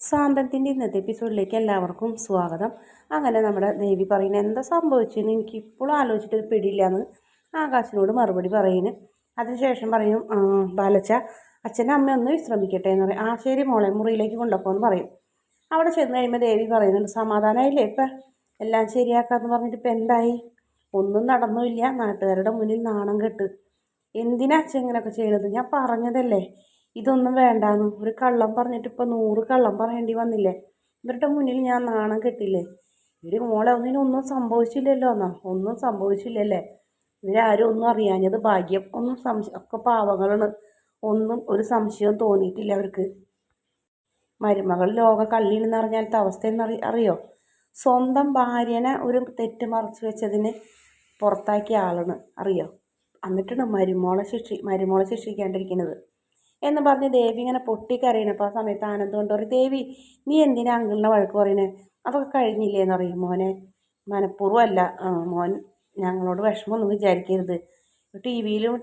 സാന്തത്തിൻ്റെ ഇന്നത്തെ എപ്പിസോഡിലേക്ക് എല്ലാവർക്കും സ്വാഗതം. അങ്ങനെ നമ്മുടെ ദേവി പറയുന്നത് എന്താ സംഭവിച്ചെന്ന് എനിക്ക് ഇപ്പോഴും ആലോചിച്ചിട്ട് പിടിയില്ലാന്ന് ആകാശിനോട് മറുപടി പറയുന്നു. അതിനുശേഷം പറയും, ബാലച്ച അച്ഛനും അമ്മ ഒന്ന് വിശ്രമിക്കട്ടെ എന്ന് പറയും. ശരി മോളെ, മുറിയിലേക്ക് കൊണ്ടുപോകുമെന്ന് പറയും. അവിടെ ചെന്ന് കഴിയുമ്പോൾ ദേവി പറയുന്നുണ്ട്, സമാധാനമായില്ലേ ഇപ്പം എല്ലാം ശരിയാക്കാമെന്ന് പറഞ്ഞിട്ട് ഇപ്പം എന്തായി? ഒന്നും നടന്നുമില്ല, നാട്ടുകാരുടെ മുന്നിൽ നാണം കെട്ട്. എന്തിനാ അച്ഛൻ ഇങ്ങനെയൊക്കെ ചെയ്യണത്? ഞാൻ പറഞ്ഞതല്ലേ ഇതൊന്നും വേണ്ടാന്ന്. ഒരു കള്ളം പറഞ്ഞിട്ട് ഇപ്പം 100 കള്ളം പറയേണ്ടി വന്നില്ലേ? ഇവരുടെ മുന്നിൽ ഞാൻ നാണം കെട്ടില്ലേ? ഇവർ മോളെ ഒന്നിനൊന്നും സംഭവിച്ചില്ലല്ലോ എന്നാ. ഒന്നും സംഭവിച്ചില്ലല്ലേ? ഇവരാരും ഒന്നും അറിയാഞ്ഞത് ഭാഗ്യം. ഒന്നും ഒക്കെ പാവങ്ങളാണ്. ഒന്നും ഒരു സംശയവും തോന്നിയിട്ടില്ല അവർക്ക്. മരുമകൾ ലോക കള്ളിയെന്ന് അറിഞ്ഞാലത്തെ അവസ്ഥ അറിയോ? സ്വന്തം ഭാര്യനെ ഒരു തെറ്റ് മറച്ചു വെച്ചതിന് പുറത്താക്കിയ ആളാണ്, അറിയോ? എന്നിട്ടാണ് മരുമോളെ ശിക്ഷിക്കാണ്ടിരിക്കുന്നത് എന്ന് പറഞ്ഞ് ദേവി ഇങ്ങനെ പൊട്ടിക്കരയണം. അപ്പോൾ ആ സമയത്ത് ആനന്ദം കൊണ്ട് പറയും, ദേവി നീ എന്തിനാ അങ്കിളിനെ വഴക്ക് പറയുന്നത്? അതൊക്കെ കഴിഞ്ഞില്ലേ എന്ന് പറയും. മോനെ മനഃപൂർവ്വമല്ല മോൻ, ഞങ്ങളോട് വിഷമമൊന്നും വിചാരിക്കരുത്. ടി വിയിലും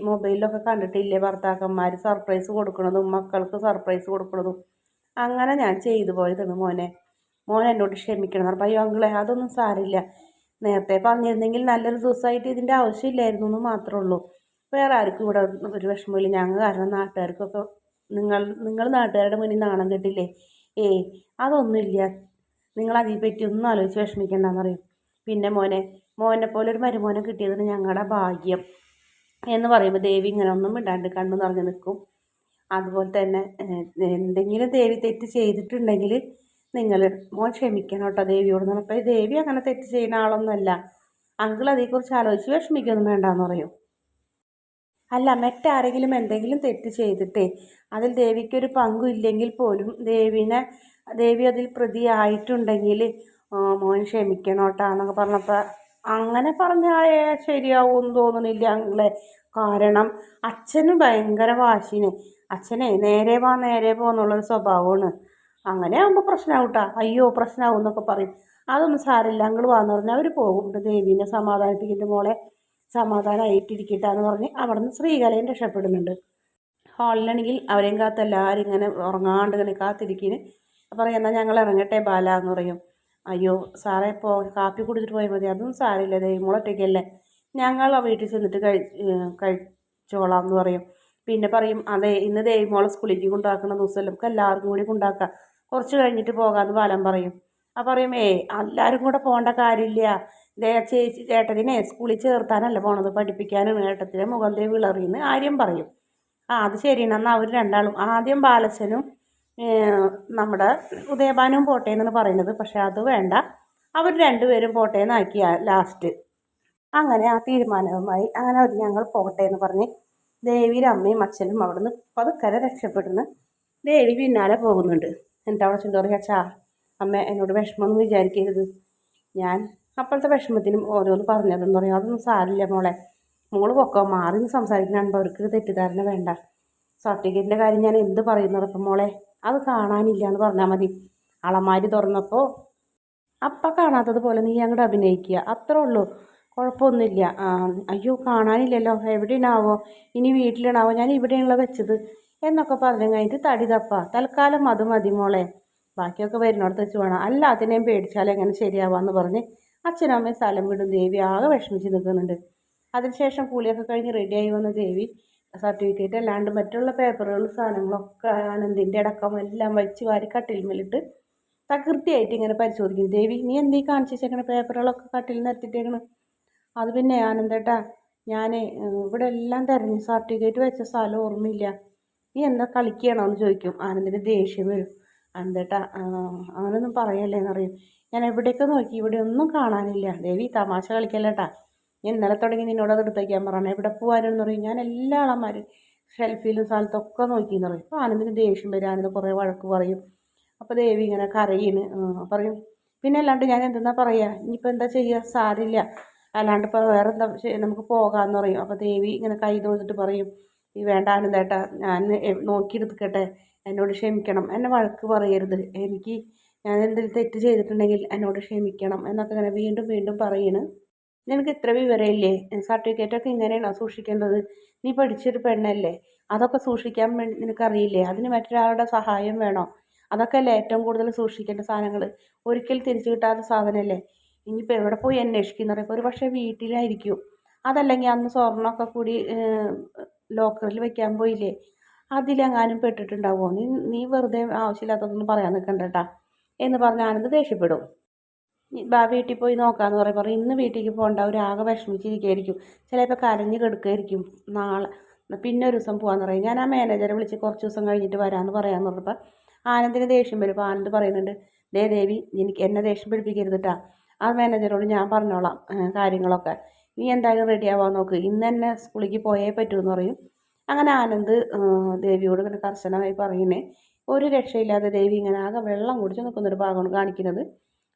മൊബൈലിലൊക്കെ കണ്ടിട്ടില്ലേ ഭർത്താക്കന്മാർ സർപ്രൈസ് കൊടുക്കണതും മക്കൾക്ക് സർപ്രൈസ് കൊടുക്കണതും. അങ്ങനെ ഞാൻ ചെയ്തു പോയതാണ് മോനെ. മോൻ എന്നോട് ക്ഷമിക്കണം എന്ന്. അയ്യോ അങ്കിളെ അതൊന്നും സാരില്ല, നേരത്തെ പറഞ്ഞിരുന്നെങ്കിൽ നല്ലൊരു ദിവസമായിട്ട് ഇതിൻ്റെ ആവശ്യമില്ലായിരുന്നു എന്ന് മാത്രമേ ഉള്ളൂ. വേറെ ആർക്കും ഇവിടെ ഒരു വിഷമമില്ല. ഞങ്ങൾ കാരണം നാട്ടുകാർക്കൊക്കെ നിങ്ങൾ നാട്ടുകാരുടെ മുന്നിൽ നാണം കെട്ടില്ലേ? അതൊന്നുമില്ല, നിങ്ങൾ അതിനെപ്പറ്റി ഒന്നും ആലോചിച്ച് വിഷമിക്കണ്ടെന്ന് പറയും. പിന്നെ മോനെ പോലെ ഒരു മരുമോനെ കിട്ടിയതിന് ഞങ്ങളുടെ ഭാഗ്യം എന്ന് പറയുമ്പോൾ ദേവി ഇങ്ങനെ ഒന്നും ഇടാണ്ട് കണ്ണു നിറഞ്ഞു നിൽക്കും. അതുപോലെ തന്നെ എന്തെങ്കിലും ദേവി തെറ്റ് ചെയ്തിട്ടുണ്ടെങ്കിൽ നിങ്ങൾ മോൻ ക്ഷമിക്കണം കേട്ടോ ദേവിയോട്. അപ്പോൾ ദേവി അങ്ങനെ തെറ്റ് ചെയ്യുന്ന ആളൊന്നുമല്ല. അങ്കിൾ അതേക്കുറിച്ച് ആലോചിച്ച് വിഷമിക്കൊന്നും വേണ്ടാന്ന് പറയും. അല്ല, മറ്റാരെങ്കിലും എന്തെങ്കിലും തെറ്റ് ചെയ്തിട്ടേ അതിൽ ദേവിക്കൊരു പങ്കും ഇല്ലെങ്കിൽ പോലും ദേവി അതിൽ പ്രതിയായിട്ടുണ്ടെങ്കിൽ മോൻ ക്ഷമിക്കണോട്ടാന്നൊക്കെ പറഞ്ഞപ്പോൾ അങ്ങനെ പറഞ്ഞാൽ ശരിയാവുമെന്ന് തോന്നുന്നില്ല അങ്ങളെ. കാരണം അച്ഛന് ഭയങ്കര വാശിന്. അച്ഛനെ നേരെ പോ എന്നുള്ളൊരു സ്വഭാവമാണ്. അങ്ങനെ ആകുമ്പോൾ പ്രശ്നമാവൂട്ടാ. അയ്യോ പ്രശ്നമാവും എന്നൊക്കെ പറയും. അതൊന്നും സാരമില്ല, അങ്ങൾ വാന്ന് പറഞ്ഞാൽ അവർ പോകും. ദേവീനെ സമാധാനിപ്പിക്കുന്ന മോളെ സമാധാനമായിട്ടിരിക്കട്ടെ എന്ന് പറഞ്ഞ് അവിടെ നിന്ന് ശ്രീകലയും രക്ഷപ്പെടുന്നുണ്ട്. ഹാളിലാണെങ്കിൽ അവരെയും കാത്ത് എല്ലാവരും ഇങ്ങനെ ഉറങ്ങാണ്ട് ഇങ്ങനെ കാത്തിരിക്കുന്നു. പറയും, എന്നാൽ ഞങ്ങൾ ഇറങ്ങട്ടെ ബാല എന്ന് പറയും. അയ്യോ സാറേ കാപ്പി കുടിച്ചിട്ട് പോയാൽ മതി. അതൊന്നും സാരമില്ല, ദൈവമോളൊറ്റയ്ക്കല്ലേ, ഞങ്ങൾ ആ വീട്ടിൽ ചെന്നിട്ട് കഴിച്ചോളാം എന്ന് പറയും. പിന്നെ പറയും, അതെ ഇന്ന് ദൈവമോളെ സ്കൂളിലേക്ക് കൊണ്ടാക്കുന്ന ദിവസമല്ല, നമുക്ക് എല്ലാവർക്കും കൂടി കൊണ്ടാക്കാം, കുറച്ച് കഴിഞ്ഞിട്ട് പോകാമെന്ന് ബാലൻ പറയും. പറയും, എല്ലാവരും കൂടെ പോകേണ്ട കാര്യമില്ല, ചേട്ടനെ സ്കൂളിൽ ചേർത്താനല്ല പോണത്, പഠിപ്പിക്കാനും. ഏട്ടത്തിൻ്റെ മുഖം വിളറിയെന്ന് ആര്യം പറയും. അത് ശരിയാണ്. എന്നാൽ അവർ രണ്ടാളും ആദ്യം ബാലച്ചനും നമ്മുടെ ഉദയഭാനും പോട്ടെ എന്നാണ് പറയുന്നത്. പക്ഷെ അത് വേണ്ട, അവർ രണ്ടുപേരും പോട്ടെ എന്നാക്കിയ ലാസ്റ്റ്. അങ്ങനെ ആ തീരുമാനവുമായി അങ്ങനെ അവർ ഞങ്ങൾ പോട്ടെ എന്ന് പറഞ്ഞ് ദേവിയുടെ അമ്മയും അച്ഛനും അവിടെ നിന്ന് പതുക്കരെ രക്ഷപ്പെടുന്നു. ദേവി പിന്നാലെ പോകുന്നുണ്ട്. എന്നിട്ട് അവിടെ ചെന്ന് പറയാ, അമ്മ എന്നോട് വിഷമമൊന്നും വിചാരിക്കരുത്, ഞാൻ അപ്പോഴത്തെ വിഷമത്തിനും ഓരോന്ന് പറഞ്ഞതെന്ന് പറയും. അതൊന്നും സാരില്ല മോള് പൊക്കോ, മാറി നിന്ന് സംസാരിക്കണമ്പോൾ അവർക്ക് തെറ്റിദ്ധാരണ വേണ്ട. സർട്ടിഫിക്കറ്റിൻ്റെ കാര്യം ഞാൻ എന്ത് പറയുന്നതപ്പം അത് കാണാനില്ല എന്ന് പറഞ്ഞാൽ മതി. അളമാരി തുറന്നപ്പോൾ അപ്പം കാണാത്തതുപോലെ നീ അങ്ങോട്ട് അഭിനയിക്കുക, അത്രേ ഉള്ളൂ, കുഴപ്പമൊന്നുമില്ല. അയ്യോ കാണാനില്ലല്ലോ, എവിടെയാണാവോ, ഇനി വീട്ടിലാണാവോ, ഞാൻ ഇവിടെയാണല്ലോ വെച്ചത് എന്നൊക്കെ പറഞ്ഞു കഴിഞ്ഞിട്ട് തടി തൽക്കാലം അത് മതി മോളെ, ബാക്കിയൊക്കെ വരുന്നോടത്ത് വെച്ച് വേണം, അല്ല അതിനെയും പേടിച്ചാൽ എങ്ങനെ ശരിയാവാന്ന് പറഞ്ഞ് അച്ഛനും അമ്മയും സ്ഥലം വിടും. ദേവി ആകെ വിഷമിച്ച് നിൽക്കുന്നുണ്ട്. അതിനുശേഷം കൂലിയൊക്കെ കഴിഞ്ഞ് റെഡിയായി വന്ന ദേവി സർട്ടിഫിക്കറ്റ് അല്ലാണ്ട് മറ്റുള്ള പേപ്പറുകളും സാധനങ്ങളൊക്കെ ആനന്ദിൻ്റെ അടക്കം എല്ലാം വലിച്ചു വാരി കട്ടിൽമേലിട്ട് തകൃതിയായിട്ട് ഇങ്ങനെ പരിശോധിക്കും. ദേവി നീ എന്തീ കാണിച്ചു വെച്ചേക്കണ പേപ്പറുകളൊക്കെ കട്ടിൽ നിർത്തിയിട്ടേക്കണ്? അത് പിന്നെ ആനന്ദേട്ടാ, ഞാൻ ഇവിടെ എല്ലാം തിരഞ്ഞു, സർട്ടിഫിക്കറ്റ് വെച്ച സ്ഥലം ഓർമ്മയില്ല, നീ എന്താ കളിക്കുകയാണോ എന്ന് ചോദിക്കും. ആനന്ദിന് ദേഷ്യം വരും. ആനന്ദേട്ടാ അങ്ങനെയൊന്നും പറയല്ലേന്ന് പറയും. ഞാൻ എവിടെയൊക്കെ നോക്കി, ഇവിടെ ഒന്നും കാണാനില്ല. ദേവി തമാശ കളിക്കല്ലേട്ടാ, ഞാൻ ഇന്നലെ തുടങ്ങി നിന്നോട് അത് എടുത്ത് വയ്ക്കാൻ പറയണം, എവിടെ പോകാനെന്ന് പറയും. ഞാൻ എല്ലാ ആളന്മാരും ഷെൽഫിലും സ്ഥലത്തൊക്കെ നോക്കിയെന്ന് പറയും. അപ്പോൾ ആനന്ദിന് ദേഷ്യം വരും. ആനന്ദ് കുറേ വഴക്ക് പറയും. അപ്പോൾ ദേവി ഇങ്ങനെ കരയിന് പറയും. പിന്നെ അല്ലാണ്ട് ഞാൻ എന്തെന്നാ പറയുക, ഇനിയിപ്പോൾ എന്താ ചെയ്യുക, സാരില്ല, അല്ലാണ്ട് ഇപ്പോൾ വേറെ എന്താ നമുക്ക് പോകാമെന്ന് പറയും. അപ്പോൾ ദേവി ഇങ്ങനെ കൈ തൊഴുതിട്ട് പറയും, ഈ വേണ്ട ആനന്ദേട്ടാ, ഞാൻ നോക്കിയെടുക്കട്ടെ, എന്നോട് ക്ഷമിക്കണം, എന്നെ വഴക്ക് പറയരുത്, ഞാൻ എന്തെങ്കിലും തെറ്റ് ചെയ്തിട്ടുണ്ടെങ്കിൽ എന്നോട് ക്ഷമിക്കണം എന്നൊക്കെ ഇങ്ങനെ വീണ്ടും വീണ്ടും പറയണ്. നിനക്ക് ഇത്ര വിവരമില്ലേ, സർട്ടിഫിക്കറ്റൊക്കെ ഇങ്ങനെയാണോ സൂക്ഷിക്കേണ്ടത്? നീ പഠിച്ചൊരു പെണ്ണല്ലേ, അതൊക്കെ സൂക്ഷിക്കാൻ വേണ്ടി നിനക്കറിയില്ലേ? അതിന് മറ്റൊരാളുടെ സഹായം വേണോ? അതൊക്കെ അല്ലേ ഏറ്റവും കൂടുതൽ സൂക്ഷിക്കേണ്ട സാധനങ്ങൾ. ഒരിക്കൽ തിരിച്ചു കിട്ടാത്ത സാധനമല്ലേ. ഇനിയിപ്പോൾ എവിടെ പോയി അന്വേഷിക്കുന്ന പറയുമ്പോൾ ഒരു പക്ഷേ വീട്ടിലായിരിക്കും. അതല്ലെങ്കിൽ അന്ന് സ്വർണ്ണമൊക്കെ കൂടി ലോക്കറിൽ വെക്കാൻ പോയില്ലേ, അതിലെങ്ങാനും പെട്ടിട്ടുണ്ടാവുമോ. നീ നീ വെറുതെ ആവശ്യമില്ലാത്തതൊന്നും പറയാൻ നിൽക്കണ്ടട്ടാ എന്ന് പറഞ്ഞ് ആനന്ദ് ദേഷ്യപ്പെടും. ബാ വീട്ടിൽ പോയി നോക്കാമെന്ന് പറയും. ഇന്ന് വീട്ടിലേക്ക് പോകണ്ട, അവരാകെ വിഷമിച്ചിരിക്കുകയായിരിക്കും, ചിലപ്പോൾ കരഞ്ഞ് കിടക്കുകയായിരിക്കും, നാളെ പിന്നെ ഒരു ദിവസം പോകാമെന്ന് പറയും. ഞാൻ ആ മാനേജറെ വിളിച്ച് കുറച്ച് ദിവസം കഴിഞ്ഞിട്ട് വരാമെന്ന് പറയാമെന്ന് പറഞ്ഞപ്പോൾ ആനന്ദിന് ദേഷ്യം വരും. അപ്പോൾ ആനന്ദ് പറയുന്നുണ്ട്, ദേവി എനിക്ക് എന്നെ ദേഷ്യം പിടിപ്പിക്കരുത് കേട്ടാ, ആ മാനേജറോട് ഞാൻ പറഞ്ഞോളാം കാര്യങ്ങളൊക്കെ, നീ എന്തായാലും റെഡി ആവാൻ നോക്ക്, ഇന്ന് തന്നെ സ്കൂളിലേക്ക് പോയേ പറ്റുമെന്ന് പറയും. അങ്ങനെ ആനന്ദ് ദേവിയോട് ഇങ്ങനെ കർശനമായി പറയുന്നേ. ഒരു രക്ഷയില്ലാതെ ദേവി ഇങ്ങനെ ആകെ വെള്ളം കുടിച്ച് നിൽക്കുന്നൊരു ഭാഗമാണ് കാണിക്കുന്നത്.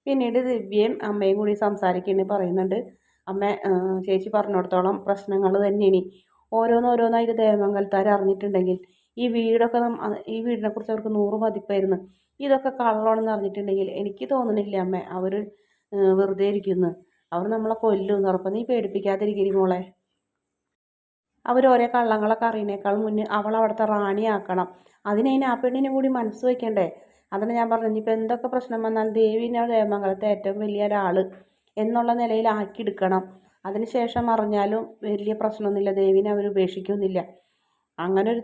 പിന്നീട് ദിവ്യയും അമ്മയും കൂടി സംസാരിക്കുന്നത് പറയുന്നുണ്ട്, അമ്മ ചേച്ചി പറഞ്ഞിടത്തോളം പ്രശ്നങ്ങൾ തന്നെയാണ്. ഓരോന്നോരോന്നായിട്ട് ദേവമംഗലത്താർ അറിഞ്ഞിട്ടുണ്ടെങ്കിൽ ഈ വീടൊക്കെ ഈ വീടിനെ കുറിച്ച് അവർക്ക് 100 മതിപ്പായിരുന്നു. ഇതൊക്കെ കള്ളമാണെന്ന് അറിഞ്ഞിട്ടുണ്ടെങ്കിൽ എനിക്ക് തോന്നുന്നില്ല അമ്മ അവർ വെറുതെ ഇരിക്കുന്നു, അവർ നമ്മളെ കൊല്ലുമെന്ന് ഉറപ്പം. നീ പേടിപ്പിക്കാതിരിക്കും മോളെ. അവരോരോ കള്ളങ്ങളൊക്കെ അറിയുന്നേക്കാൾ മുന്നേ അവൾ അവിടുത്തെ റാണിയാക്കണം. അതിനതിന് ആ പെണ്ണിനെ കൂടി മനസ്സ് വയ്ക്കണ്ടേ. അതിന് ഞാൻ പറഞ്ഞു, ഇനിയിപ്പോൾ എന്തൊക്കെ പ്രശ്നം വന്നാൽ ദേവിനെ ദേവമംഗലത്തെ ഏറ്റവും വലിയ ഒരാൾ എന്നുള്ള നിലയിലാക്കിയെടുക്കണം. അതിനുശേഷം അറിഞ്ഞാലും വലിയ പ്രശ്നമൊന്നുമില്ല, ദേവിനെ അവർ ഉപേക്ഷിക്കുന്നില്ല. അങ്ങനെ ഒരു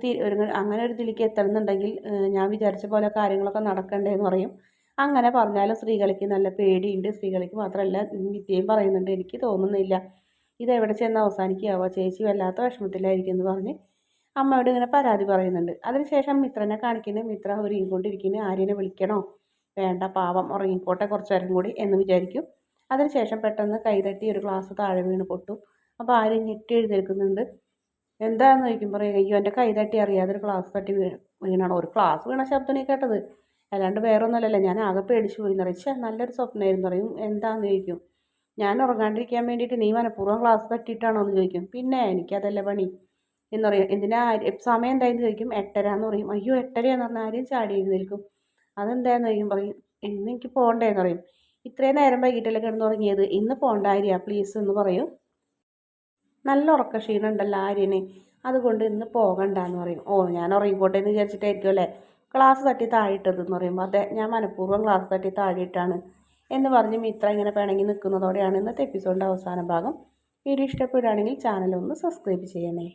ഇതിലേക്ക് എത്തണമെന്നുണ്ടെങ്കിൽ ഞാൻ വിചാരിച്ച പോലെ കാര്യങ്ങളൊക്കെ നടക്കണ്ടേന്ന് പറയും. അങ്ങനെ പറഞ്ഞാലും സ്ത്രീകൾക്ക് നല്ല പേടിയുണ്ട്. സ്ത്രീകൾക്ക് മാത്രമല്ല, വിദ്യയും പറയുന്നുണ്ട്, എനിക്ക് തോന്നുന്നില്ല ഇതെവിടെ ചെന്ന് അവസാനിക്കുകയാവോ, ചേച്ചി വല്ലാത്ത വിഷമത്തിലായിരിക്കും എന്ന് പറഞ്ഞ് അമ്മയോട് ഇങ്ങനെ പരാതി പറയുന്നുണ്ട്. അതിനുശേഷം മിത്രനെ കാണിക്കുന്നത്. മിത്ര ഒരുങ്ങിക്കൊണ്ടിരിക്കുന്നത്. ആര്യനെ വിളിക്കണോ വേണ്ട, പാവം ഉറങ്ങിക്കോട്ടെ കുറച്ചു നേരം കൂടി എന്ന് വിചാരിക്കും. അതിനുശേഷം പെട്ടെന്ന് കൈതട്ടി ഒരു ഗ്ലാസ് താഴെ വീണ് പൊട്ടും. അപ്പോൾ ആര്യൻ ഞെട്ടി എഴുന്നേൽക്കുന്നുണ്ട്. എന്താണെന്ന് ചോദിക്കും. പറയും, അയ്യോ എൻ്റെ കൈതട്ടി അറിയാതെ ഒരു ഗ്ലാസ് തട്ടി വീണാണോ. ഒരു ഗ്ലാസ് വീണ ശബ്ദമാണ് കേട്ടത്, അല്ലാണ്ട് വേറെ ഒന്നുമല്ലല്ലോ. ഞാൻ ആകെ പേടിച്ചു പോയി എന്ന് പറയും. നല്ലൊരു സ്വപ്നമായിരുന്നു പറയും. എന്താണെന്ന് ചോദിക്കും. ഞാൻ ഉറങ്ങാണ്ടിരിക്കാൻ വേണ്ടിയിട്ട് നീ മനഃപൂർവ്വം ക്ലാസ് തട്ടിയിട്ടാണോ എന്ന് ചോദിക്കും. പിന്നെ എനിക്കതല്ല പണി എന്ന് പറയും. എന്തിനാ സമയം എന്തായെന്ന് ചോദിക്കും. 8:30 എന്ന് പറയും. അയ്യോ 8:30 പറഞ്ഞാൽ ആരും ചാടി എഴുന്നേൽക്കും. അതെന്താണെന്ന് ചോദിക്കും. പറയും, ഇന്ന് എനിക്ക് പോകണ്ടേന്ന് പറയും. ഇത്രയും നേരം വൈകിട്ടല്ലേ കിടന്നുറങ്ങിയത്, ഇന്ന് പോകണ്ട ആര്യ പ്ലീസ് എന്ന് പറയും. നല്ല ഉറക്ക ക്ഷീണം ഉണ്ടല്ലോ ആര്യന്, അതുകൊണ്ട് ഇന്ന് പോകണ്ടെന്ന് പറയും. ഓ ഞാൻ ഉറങ്ങിക്കോട്ടെ എന്ന് വിചാരിച്ചിട്ടായിരിക്കും അല്ലേ ക്ലാസ് തട്ടി താഴിട്ടതെന്ന് പറയുമ്പോൾ, അതെ ഞാൻ മനഃപൂർവ്വം ക്ലാസ് തട്ടി താഴിട്ടാണ് എന്ന് പറഞ്ഞ് മിത്ര ഇങ്ങനെ പിണങ്ങി നിൽക്കുന്നതോടെയാണ് ഇന്നത്തെ എപ്പിസോഡിൻ്റെ അവസാന ഭാഗം. വീഡിയോ ഇഷ്ടപ്പെടുകയാണെങ്കിൽ ചാനൽ ഒന്ന് സബ്സ്ക്രൈബ് ചെയ്യണേ.